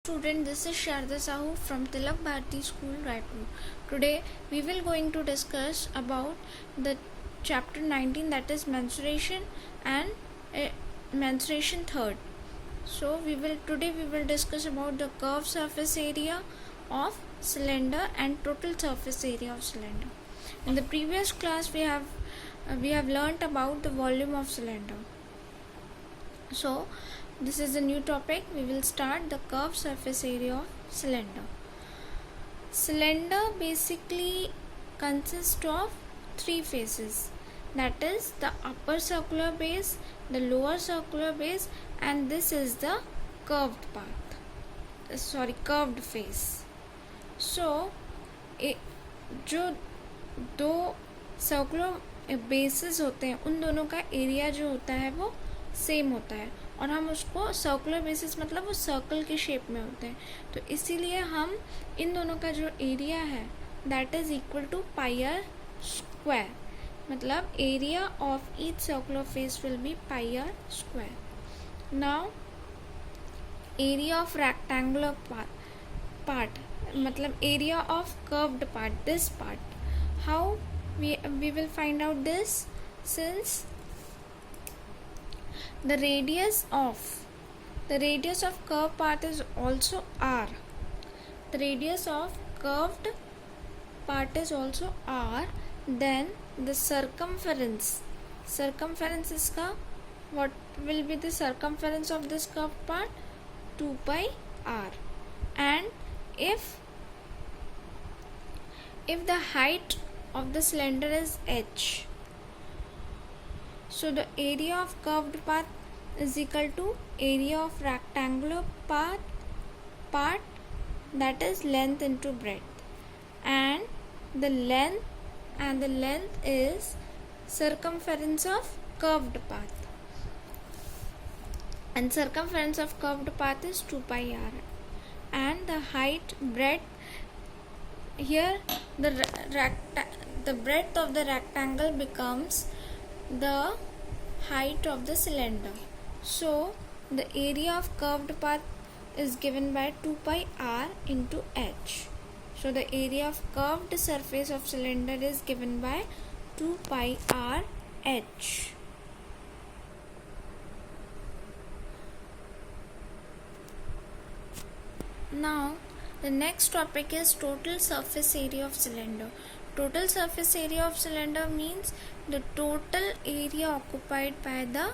Student, this is Sharda Sahu from Tilak Bharati School, Raipur. Today we will going to discuss about the chapter 19, that is mensuration and mensuration third. So today we will discuss about the curved surface area of cylinder and total surface area of cylinder. In the previous class we have learnt about the volume of cylinder. So this is a new topic. We will start the curved surface area of cylinder. Cylinder basically consists of three faces, that is the upper circular base, the lower circular base, and this is the curved curved face. So जो दो circular basis होते हैं उन दोनों का area जो होता है वो सेम होता है और हम उसको सर्कुलर बेसिस मतलब वो सर्कल के शेप में होते हैं, तो इसीलिए हम इन दोनों का जो एरिया है that is equal to pi R square, मतलब area of each circular face will be pi R square. Now area of rectangular part मतलब area of curved part, this part, how we will find out this, since the radius of curved part is also r. The radius of curved part is also r. Then the circumference is ka, what will be the circumference of this curved part? 2 pi r. And if the height of the cylinder is h, so the area of curved part is equal to area of rectangular part, that is length into breadth, and the length is circumference of curved path, and circumference of curved path is 2 pi r, and the breadth here, the breadth of the rectangle becomes the height of the cylinder. So the area of curved path is given by 2 pi r into h. So the area of curved surface of cylinder is given by 2 pi r h. Now the next topic is total surface area of cylinder. Total surface area of cylinder means the total area occupied by the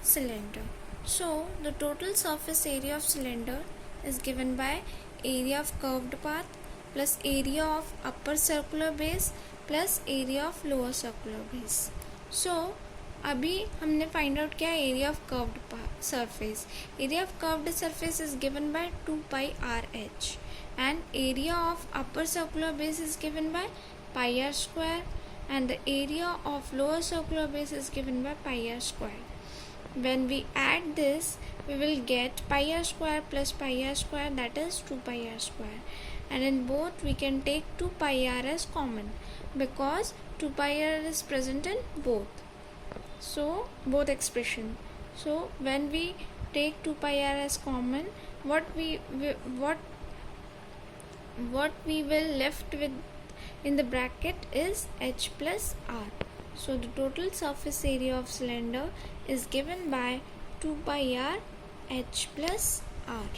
cylinder. So the total surface area of cylinder is given by area of curved path plus area of upper circular base plus area of lower circular base. So अभी हमने find out किया area of curved surface. Area of curved surface is given by 2 pi R H, and area of upper circular base is given by pi r square, and the area of lower circular base is given by pi r square. When we add this, we will get pi r square plus pi r square, that is 2 pi r square, and in both we can take 2 pi r as common because 2 pi r is present in both expression. So when we take 2 pi r as common, what we will left with in the bracket is h plus r. So the total surface area of cylinder is given by 2 pi r h plus r.